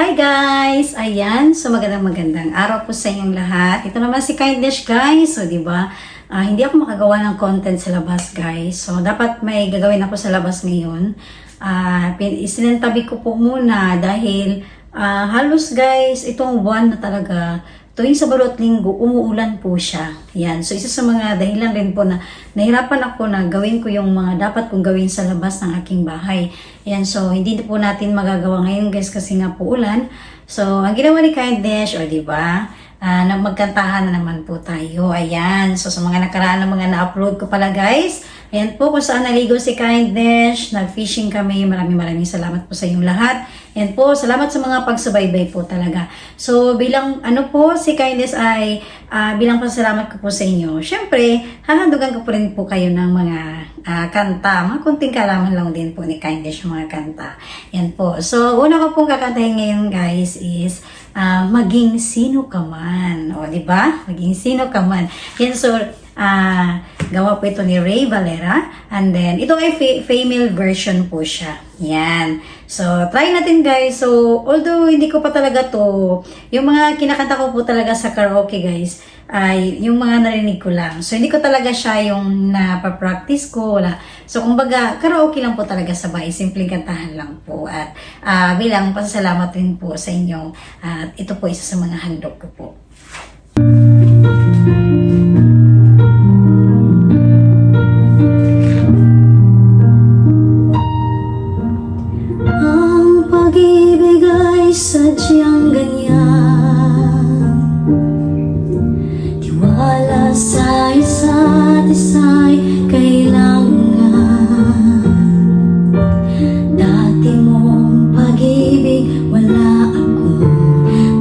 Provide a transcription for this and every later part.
Hi guys! Ayan, so magandang araw po sa inyong lahat. Ito naman si Kindness guys. So, di ba? Hindi ako makagawa ng content sa labas guys. So, dapat may gagawin ako sa labas ngayon. Isinantabi ko po muna dahil halos guys, itong buwan na talaga, tuwing Sabado at Linggo, umuulan po siya. Yan. So, isa sa mga dahilan rin po na nahirapan ako na gawin ko yung mga dapat kong gawin sa labas ng aking bahay. Yan. So, hindi po natin magagawa ngayon guys kasi nga po ulan. So, ang ginawa ni Kindness, o diba, magkantahan na naman po tayo. Ayan. So, sa mga nakaraan na mga na-upload ko pala guys, ayan po kung saan naligo si Kindness, nag-fishing kami. Maraming salamat po sa inyong lahat. Ayan po, salamat sa mga pagsubaybay po talaga. So, bilang ano po, si Kindness ay bilang pasalamat ko po sa inyo. Siyempre, hahandugan ko po rin po kayo ng mga kanta. Mga kunting kalaman lang din po ni Kindness yung mga kanta. Ayan po. So, una ko pong kakantahin ngayon guys is Maging Sino Ka Man. O, diba? Maging Sino Ka Man. Yan, so, gawa po ito ni Ray Valera. And then, ito ay female version po siya. Yan. So, try natin guys. So, although hindi ko pa talaga to, yung mga kinakanta ko po talaga sa karaoke guys, ay yung mga narinig ko lang. So, hindi ko talaga siya yung napapractice ko. Wala. So, kumbaga, karaoke lang po talaga sa bahay. Simpleng kantahan lang po. At bilang pasasalamat din po sa inyo. At ito po isa sa mga handog ko po. Ang pag-ibig ay sadyang ganyan. Tiwala sa isa't isa'y kailangan. Dati mong pag-ibig, wala akong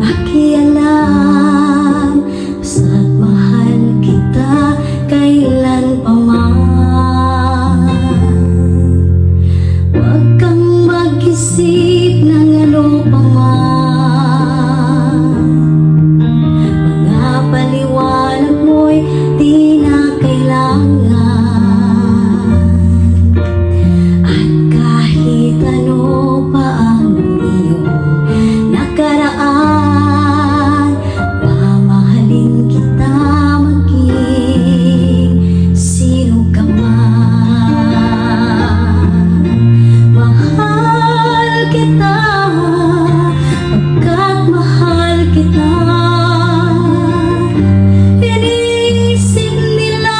pakialam. Basta't mahal kita kailan pa man. Huwag kang mag-isip ng ano pa man. Mga paliwanag mo'y di na kailangan. At kahit ano pa ang iyong nakaraan, mamahalin kita maging sino ka man. Mahal kita pagkat mahal kita. Iniisip nila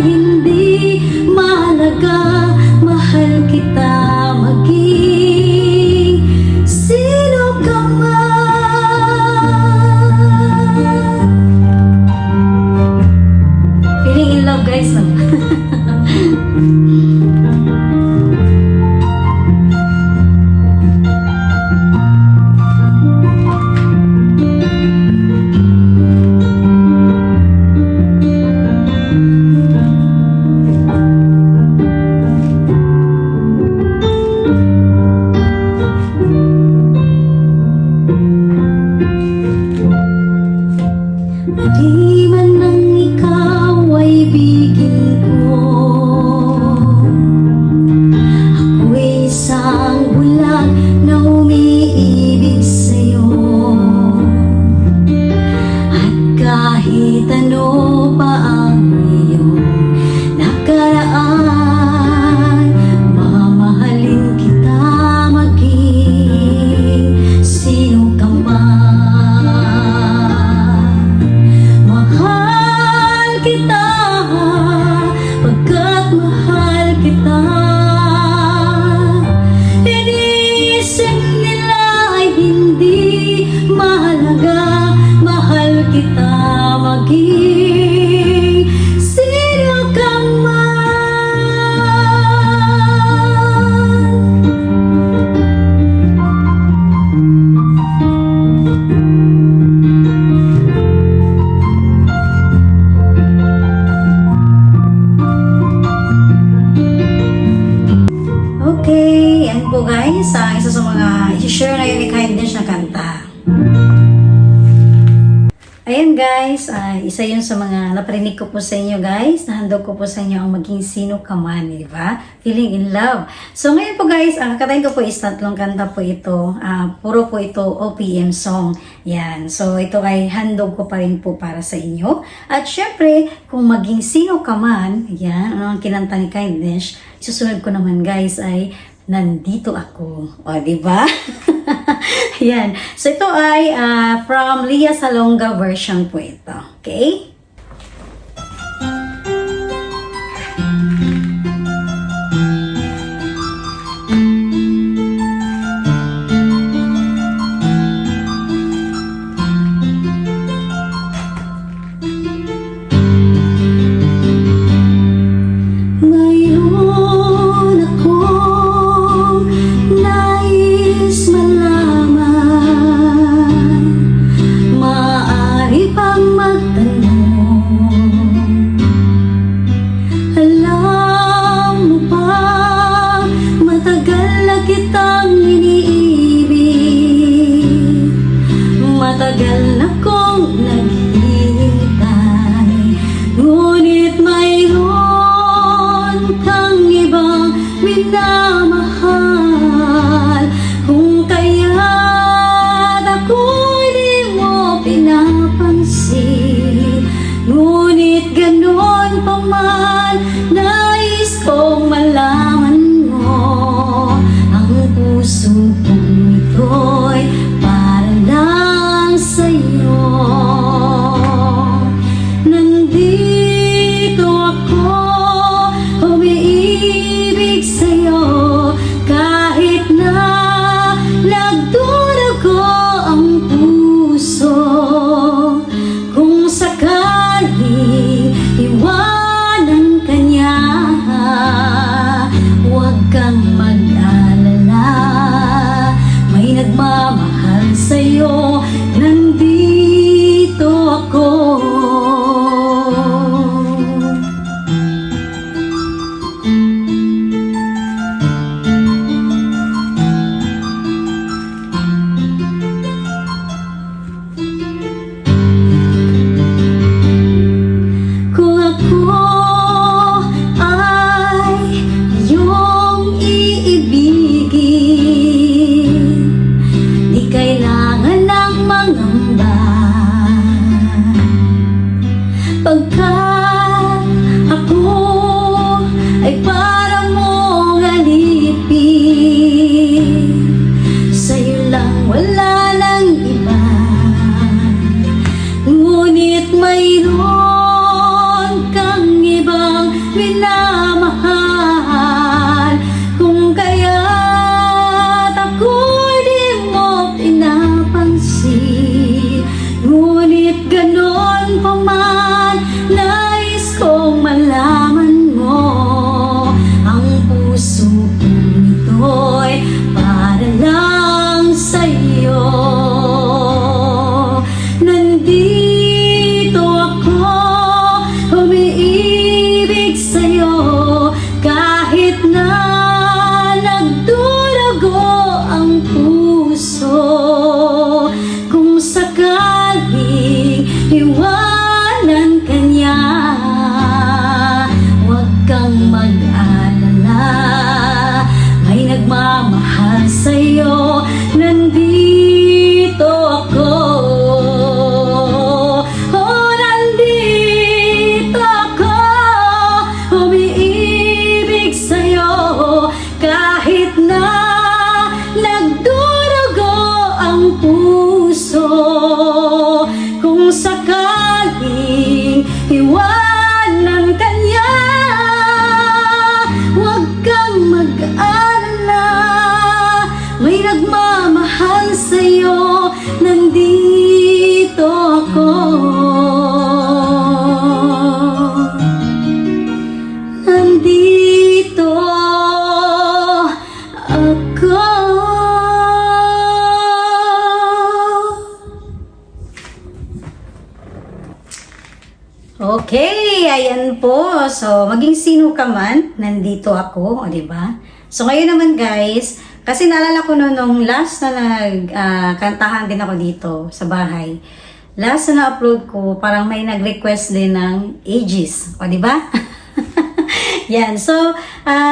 hindi mahalaga. Mahal kita maging sino ka man. Feeling in love guys, no? Di man nang ikaw ay bigin ko, ako'y isang bulag na umiibig sa'yo. At kahit ano pa ang iyong nakaraan, mamahalin kita maging sino ka man. Mahal kita pagkat mahal kita. Iniisip nila ay hindi mahalaga. Mahal kita maging sino ka Okay, yan po guys, isa sa mga i-share ngayon ni Kindness na kanta. Ayan guys. guys, isa yun sa mga naparinig ko po sa inyo guys, nahandog ko po sa inyo ang maging sino ka man, di ba? Feeling in love. So ngayon po guys, katayin ko po is tatlong kanta po ito. Puro po ito OPM song. Yan. So ito ay handog ko pa rin po para sa inyo. At syempre, kung maging sino ka man, yan, ano ang kinanta ni Kindness, susunod ko naman guys ay nandito ako. O, di ba? Yan. So, ito ay from Lia Salonga version po ito. Okay? Ngayon akong nais malaman, maaari pang magtanong, alam mo ba, matagal na kitang iniibig, matagal na kong naghihintay, ngunit mayroon kang ibang minamahal, kung kaya't ako'y di mo pinapansin, ngunit ganon pa man, nais kong malaman mo, ang puso kong ito'y para lang sa'yo. Nandito ako, umiibig sa'yo, kahit na nagdurugo ang puso. Kung sakali iwanan ka niya, huwag kang mag-alala, may nagmamahal sa'yo, nandito ako. Kung ako ay iyong iibigin, di kailangan ng mangamba, pagkat ako ay para mong alipin, sa'yo lang wala nang iba, ngunit mayroon kang ibang minamahal, kung kaya't ako'y di mo pinapansin, ngunit ganon pa man, nais kong malaman mo, ang puso kong ito'y para lang sa'yo. Nandito ako, umiibig sa'yo, kahit na nagdurugo ang puso. Kung sakaling iwanan ka niya, huwag kang mag-alala, may nagmamahal sa'yo, nandito ako. Oh, nandito ako, umiibig sa'yo, kahit na nagdurugo ang puso. Kung sakaling iwanan ka niya, huwag kang mag-alala, may nagmamahal sa'yo, nandito ako. Nandito ako. Okay, ayan po. So, maging sino ka man, nandito ako, o diba? So, ngayon naman guys, kasi naalala ko nung last na nagkantahan din ako dito sa bahay. last na na-upload ko, parang may nag-request din ng Aegis. O, di ba? Yan. So,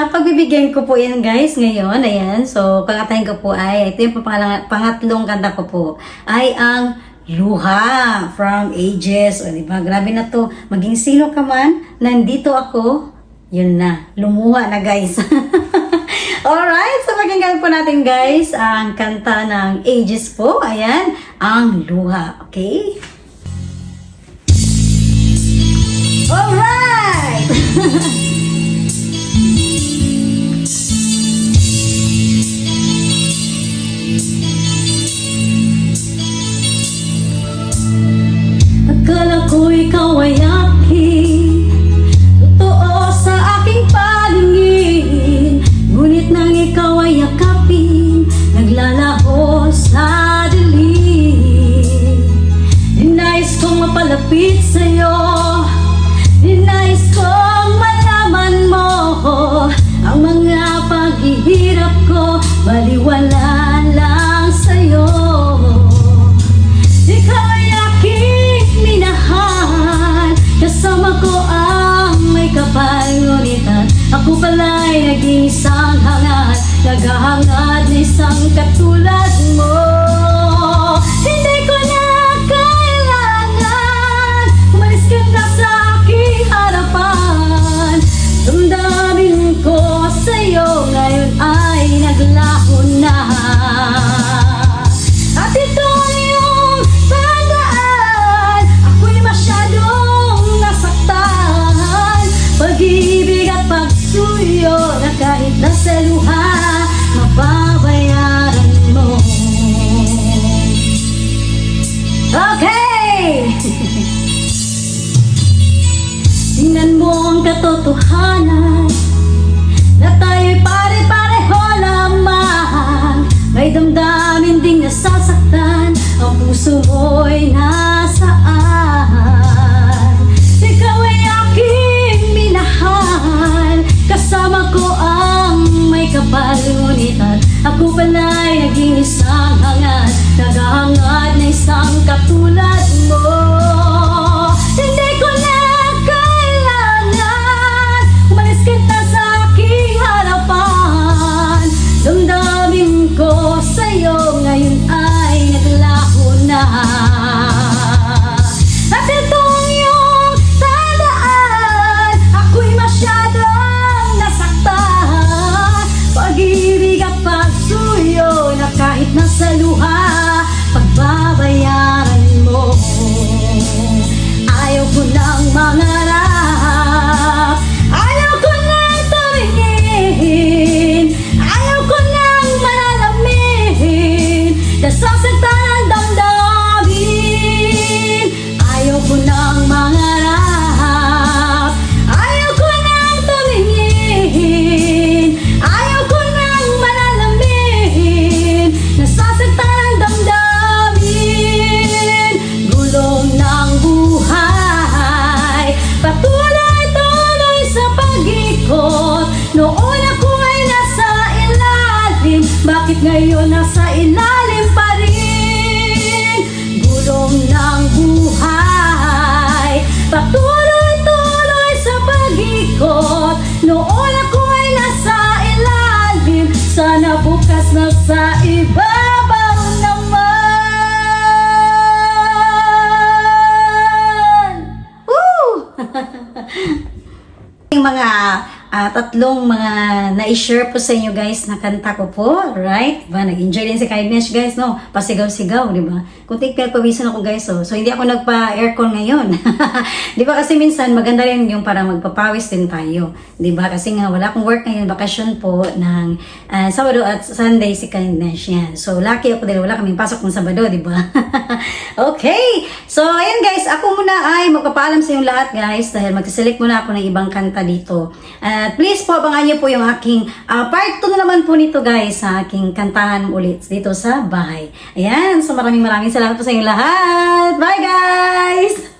pagbibigyan ko po yan guys ngayon. Ayan. So, kakatahin ko po ay, ito yung pangatlong kanta ko po, ay ang Luha from Aegis. O, diba? Grabe na to. Maging sino ka man, nandito ako, yun na. Lumuha na guys. Alright. So, pakinggan po natin guys ang kanta ng Aegis po. Ayan. Ang Luha. Okay? Alright! Akala ko ikaw ay aking, totoo sa aking palingin. Ngunit nang ikaw ay yakapin, naglalaho sa dilim. Ninais kong mapalapit sa'yo, ninais kong malaman mo ang mga paghihirap ko, baliwala lang sa'yo. Ikaw ay aking minahal, kasama ko ang may kapal. Ngunit ako pala'y naging isang hangad, naghahangad na isang katulad mo. Hindi ko na kailangan umalis ka na sa aking harapan. Damdamin ko sa'yo ngayon ay naglaho na. At ito yung tandaan, ako'y masyadong nasaktan. Pag-ibig at pagsuyo na kahit nasa luha, mababayaran mo. Okay! Tingnan mo ang katotohanan na tayo'y pare-pareho lamang. May damdamin ding nasasaktan, ang puso mo'y nasaan. Ikaw ay aking minahal, kasama ko ang may kapal. Ngunit ako pala'y naging isang hangad, naghahangad na isang katulad mo. Hindi ko na kailangan umalis ka na sa aking harapan. Damdamin ko sa'yo ngayon ay naglaho na. At itong iyong tandaan, ako'y masyadong nasaktan. Pag-ibig at pagsuyo na kahit nasa luha, pagbabayaran mo. Ayaw ko nang mangarap, ayaw ko nang tumingin, ayaw ko nang malalamin, nasasaktan ang damdamin. Ayaw ko nang mangarap, ayaw ko nang tumingin, ayaw ko nang malalamin, nasasaktan ang damdamin. Gulong ng buhay, patuloy-tuloy sa pag-ikot. Noon ako ay nasa ilalim, bakit ngayon nasa ilalim pa rin? Gulong ng buhay, patuloy-tuloy sa pag-ikot. Noon ako ay nasa ilalim, sana bukas nasa ibabaw naman. Woo! Yung mga tatlong mga na-share po sa inyo guys na kanta ko po, right? Diba? Nag-enjoy din si Kindness guys, no? Pasigaw-sigaw, di ba? Kung tigpil-pawisan ako guys, oh. So hindi ako nagpa-aircon ngayon. Di ba? Kasi minsan maganda rin yung para magpapawis din tayo. Di ba? Kasi nga wala akong work ngayon, bakasyon po ng Sabado at Sunday si Kindness yan. So lucky ako dahil wala kaming pasok ng Sabado, di ba? Okay! So ayan guys, ako muna ay magpapaalam sa inyong lahat guys dahil mag-select muna ako ng ibang kanta dito. Please po, abangan niyo po yung aking part 2 na naman po nito guys sa aking kantahan ulit dito sa bahay. Ayan, so maraming salamat po sa inyong lahat. Bye guys!